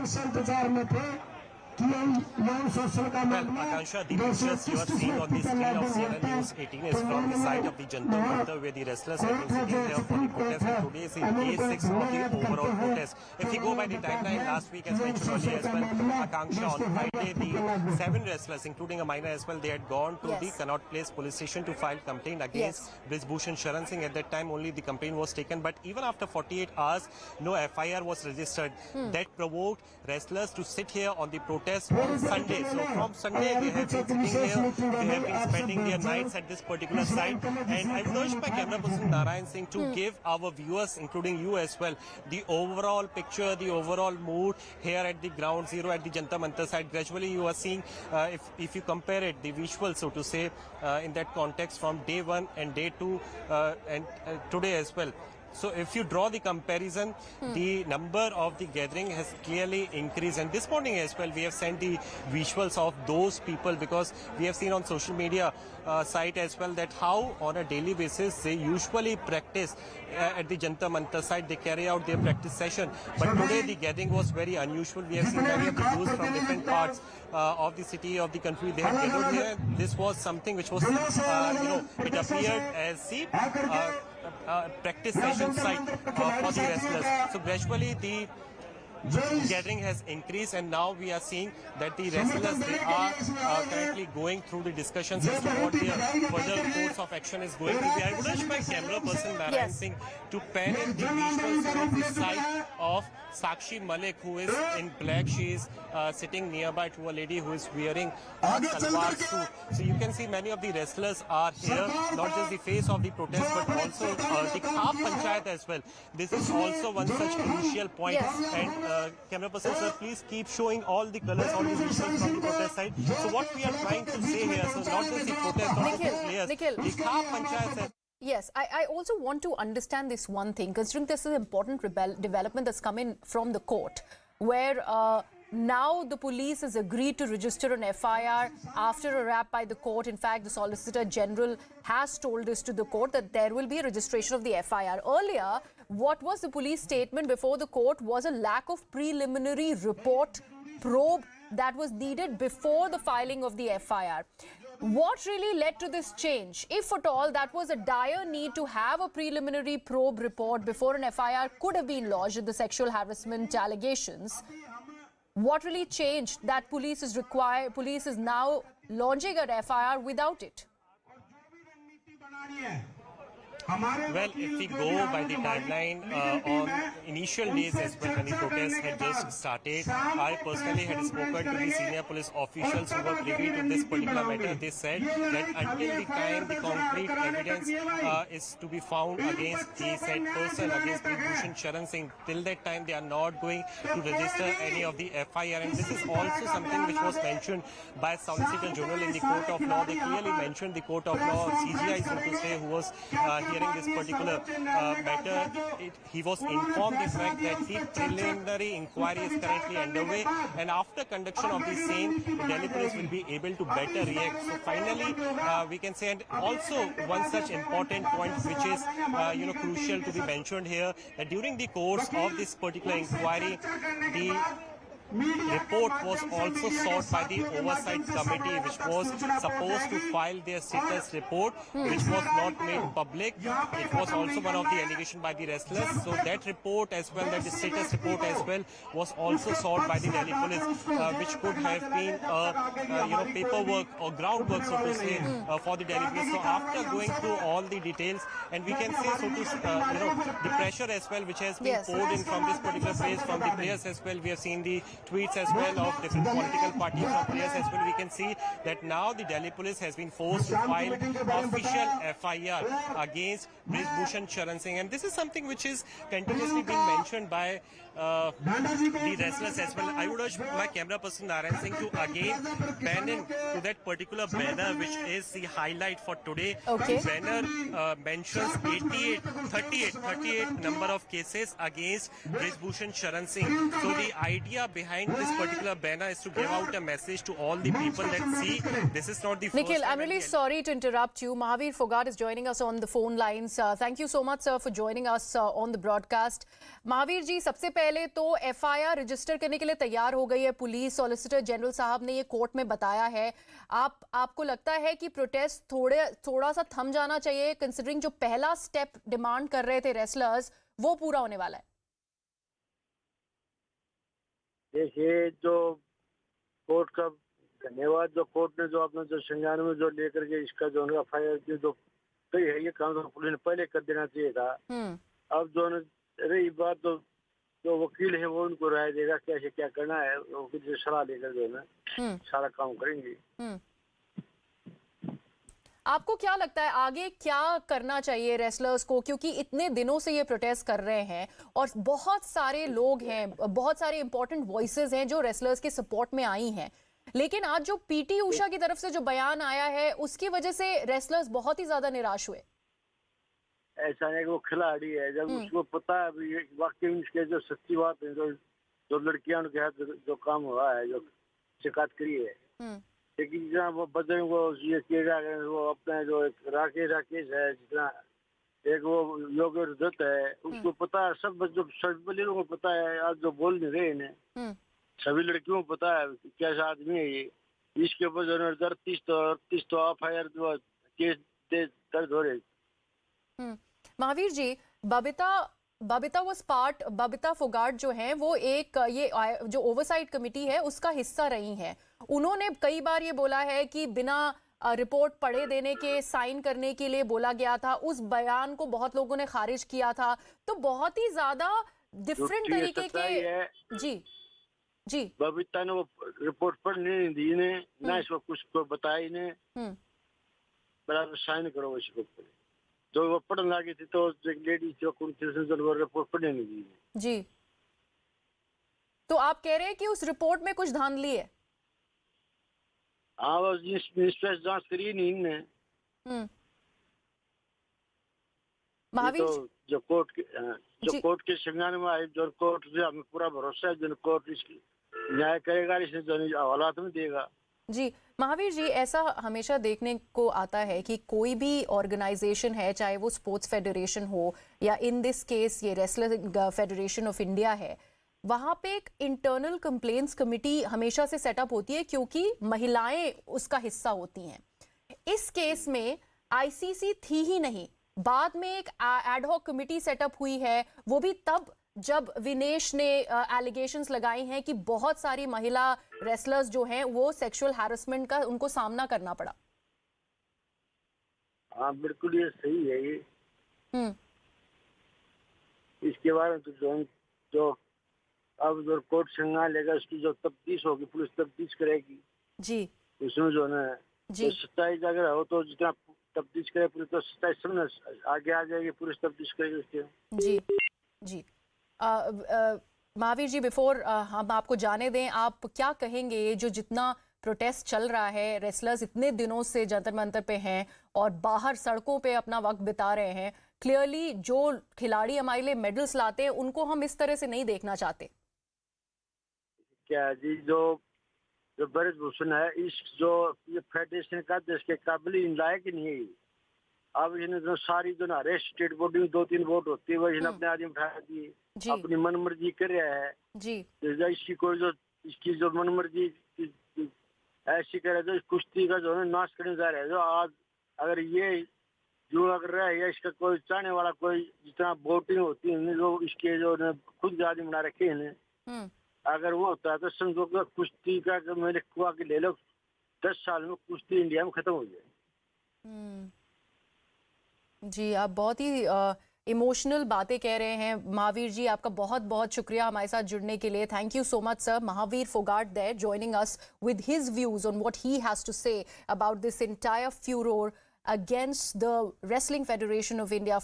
इंतजार में थे कि यौन शोषण का मामला Akansha, the pictures you are seeing on the screen of CNN News 18 is from the side of the Jantar Mantar, where the wrestlers have been sitting here for the protest, and today is in day 6 of the overall protest. If we go by the timeline, last week, as mentioned earlier as well, Akansha, on Friday, the 7 wrestlers, including a minor as well, they had gone to the Connaught Place police station to file complaint against Brij Bhushan Sharan Singh. At that time, only the complaint was taken, but even after 48 hours, no FIR was registered. That provoked wrestlers to sit here on the protest on Sunday. So from Sunday, they have been sitting here, they have been spending their nights at this particular site. And I would urge my camera person Narayan Singh to give our viewers, including you as well, the overall picture, the overall mood here at the ground zero at the Jantar Mantar site. Gradually, you are seeing, if you compare it, the visuals, so to say, in that context from day 1 and day 2 and today as well. So if you draw the comparison, the number of the gathering has clearly increased. And this morning as well, we have sent the visuals of those people, because we have seen on social media site as well that how on a daily basis they usually practice at the Jantar Mantar site. They carry out their practice session. But today the gathering was very unusual. We have seen many of the youths from different parts of the city, of the country. They have gathered here. This was something which was, it appeared as the practice session site for the wrestlers. So gradually the gathering has increased, and now we are seeing that the wrestlers, they are currently going through the discussions as to what their further course of action is going to be. I would urge my camera person Narayan Singh to pan in the visuals from the side of Sakshi Malik, who is in black. She is sitting nearby to a lady who is wearing a salwar suit. So you can see many of the wrestlers are here, not just the face of the protest, but also the Khap Panchayat as well. This is also one such crucial point. And camera person sir, please keep showing all the colors, all the visuals from the protest side. So what we are trying to say here, so not just the protest, not just the players, the Khap Panchayat. Yes, I also want to understand this one thing, considering this is an important development that's come in from the court, where now the police has agreed to register an FIR after a rap by the court. In fact, the Solicitor General has told this to the court that there will be a registration of the FIR. Earlier, what was the police statement before the court was a lack of preliminary report probe that was needed before the filing of the FIR. What really led to this change? If at all, that was a dire need to have a preliminary probe report before an FIR could have been lodged in the sexual harassment allegations. What really changed that police is now launching an FIR without it? Well, if we go by the timeline on initial days as well, when the protest had just started, I personally had spoken to the senior police officials who were privy to this particular matter. They said that until the time the concrete evidence is to be found against the said person, against Brij Bhushan Sharan Singh, till that time they are not going to register any of the FIR. And this is also something which was mentioned by Solicitor General in the Court of Law. They clearly mentioned the Court of Law, CGI, so to say, who was hearing this particular matter. He was informed the fact that the preliminary inquiry is currently underway, and after conduction of the same, Delhi police will be able to better react. So finally, we can say, and also one such important point which is crucial to be mentioned here, that during the course of this particular inquiry, the report was also sought by the oversight committee, which was supposed to file their status report, which was not made public. It was also one of the allegations by the wrestlers. So that report as well, that the status report as well, was also sought by the Delhi police, which could have been paperwork or groundwork, so to say, for the Delhi police. So after going through all the details, and we can say, so to the pressure as well, which has been poured in from this particular place, from the players as well. We have seen the tweets as well of different political parties from players as well. We can see that now the Delhi police has been forced to file official FIR against Brij Bhushan Sharan Singh, and this is something which is continuously being mentioned by the wrestlers as well. I would urge my camera person Narayan Singh to again pan in to that particular banner, which is the highlight for today. Okay. The banner mentions 38 number of cases against Brij Bhushan Sharan Singh. So the idea behind this particular banner is to give out a message to all the people that see this is not the first Nikhil, time. I'm really sorry to interrupt you. Mahavir Fogart is joining us on the phone lines. Thank you so much, sir, for joining us on the broadcast. Mahavir ji, सबसे पहले पहले तो FIR register करने के लिए तैयार हो गई है पुलिस। सॉलिसिटर जनरल साहब ने ये कोर्ट में बताया है। आपको लगता है कि प्रोटेस्ट थोड़ा सा थम जाना चाहिए, कंसिडरिंग जो पहला स्टेप डिमांड कर रहे थे रेसलर्स वो पूरा होने वाला है? देखिए, जो कोर्ट का धन्यवाद, जो कोर्ट ने जो अपना जो संज्ञान में जो लेकर के इसका जो एफआईआर की जो कही है, ये काम तो पुलिस ने पहले कर देना चाहिए था। अब जो रही बात, तो जो वकील है वो उनको राय देगा कैसे क्या करना है, वकील से सलाह लेकर जो है ना सारा काम करेंगे। आपको क्या लगता है आगे क्या करना चाहिए रेसलर्स को, क्योंकि इतने दिनों से ये प्रोटेस्ट कर रहे हैं और बहुत सारे लोग हैं, बहुत सारे इंपॉर्टेंट वॉइसेस हैं जो रेसलर्स के सपोर्ट में आई हैं, लेकिन आज जो पीटी उषा की तरफ से जो बयान आया है उसकी वजह से रेसलर्स बहुत ही ज्यादा निराश हुए। ऐसा है कि वो खिलाड़ी है, जब उसको पता है अभी वाकई में इसके जो सच्ची बात है, जो लड़कियां के हाथ जो काम हुआ है, जो शिकायत करी है, लेकिन जितना वो बदल को ये किया, वो अपने जो एक राकेश है, जितना एक वो योगेश दत्त है, उसको पता है, सब जो सभी लोगों को पता है, आज जो बोल नहीं रहे इन्हें, सभी लड़कियों को पता है कैसा आदमी है ये। इसके ऊपर जो 38 तो एफआईआर केस दर्ज हो रहे। महावीर जी, बबीता फोगाट जो है वो एक ये जो ओवरसाइट कमेटी है उसका हिस्सा रही हैं। उन्होंने कई बार ये बोला है कि बिना रिपोर्ट पढ़े देने के साइन करने के लिए बोला गया था। उस बयान को बहुत लोगों ने खारिज किया था। तो बहुत ही ज्यादा डिफरेंट तरीके के जी बबीता ने वो रिपोर्ट पढ़ने नहीं दी ने, ना इसको कुछ को बताया इन्हें, बराबर साइन करो इसको। तो वो पढ़ने लगी थी तो एक लेडी जो रिपोर्ट पढ़ने नहीं दी जी। तो आप कह रहे हैं कि उस रिपोर्ट में कुछ धांधली है? हाँ, वो जांच करी नहीं इनने। महावीर तो जो कोर्ट के संज्ञान में आए, जो कोर्ट से हमें पूरा भरोसा है, जो कोर्ट इसकी न्याय करेगा, इसे जो हवालात में देगा। जी महावीर जी, ऐसा हमेशा देखने को आता है कि कोई भी ऑर्गेनाइजेशन है, चाहे वो स्पोर्ट्स फेडरेशन हो या इन दिस केस ये रेसलिंग फेडरेशन ऑफ इंडिया है, वहाँ पे एक इंटरनल कंप्लेंट्स कमेटी हमेशा से सेटअप होती है क्योंकि महिलाएं उसका हिस्सा होती हैं। इस केस में आईसीसी थी ही नहीं, बाद में एक एडहॉक कमेटी सेटअप हुई है, वो भी तब जब विनेश ने एलिगेशंस लगाए हैं कि बहुत सारी महिला रेसलर्स जो हैं वो सेक्सुअल हैरेसमेंट का उनको सामना करना पड़ा। हाँ बिल्कुल, ये सही है ये। इसके बारे में तो जो अब जो कोर्ट संज्ञान लेगा, उसकी जो तफ्तीश होगी, पुलिस तफ्तीश करेगी जी। उसमें जो है तो सच्चाई अगर हो तो जितना तफ्तीश करे पुलिस, तो सच्चाई सामने आगे आ जाएगी, पुलिस तफ्तीश करेगी उसके। जी महावीर जी, बिफोर हम आपको जाने दें, आप क्या कहेंगे ये जो जितना प्रोटेस्ट चल रहा है, रेसलर्स इतने दिनों से जंतर मंतर पे हैं और बाहर सड़कों पे अपना वक्त बिता रहे हैं, क्लियरली जो खिलाड़ी हमारे लिए मेडल्स लाते हैं उनको हम इस तरह से नहीं देखना चाहते। क्या जी, जो ब्रज भूषण है, इस जो ये फेडरेशन का देश के काबिल लायक नहीं है। अब इन्हें जो सारी जो ना स्टेट बोर्ड में 2-3 वोट होती है, वो इन्हें अपने आदमी उठा दिए, अपनी मनमर्जी कर रहा है जी। तो इसकी जो मनमर्जी ऐसी करे, जो कुश्ती का जो है नाश करने जा रहे हैं, जो आज अगर ये जो अगर रहे या इसका कोई चाहने वाला कोई जितना वोटिंग होती है, जो इसके जो खुद आदमी बना रखे हैं, अगर वो होता है तो समझो कुश्ती का मैंने कुआ के ले लो, 10 साल में कुश्ती इंडिया में खत्म हो जाए। जी, आप बहुत ही इमोशनल बातें कह रहे हैं महावीर जी। आपका बहुत बहुत शुक्रिया हमारे साथ जुड़ने के लिए। Thank you so much sir. Mahavir Phogat there joining us with his views on what he has to say about this entire furor against the Wrestling Federation of India.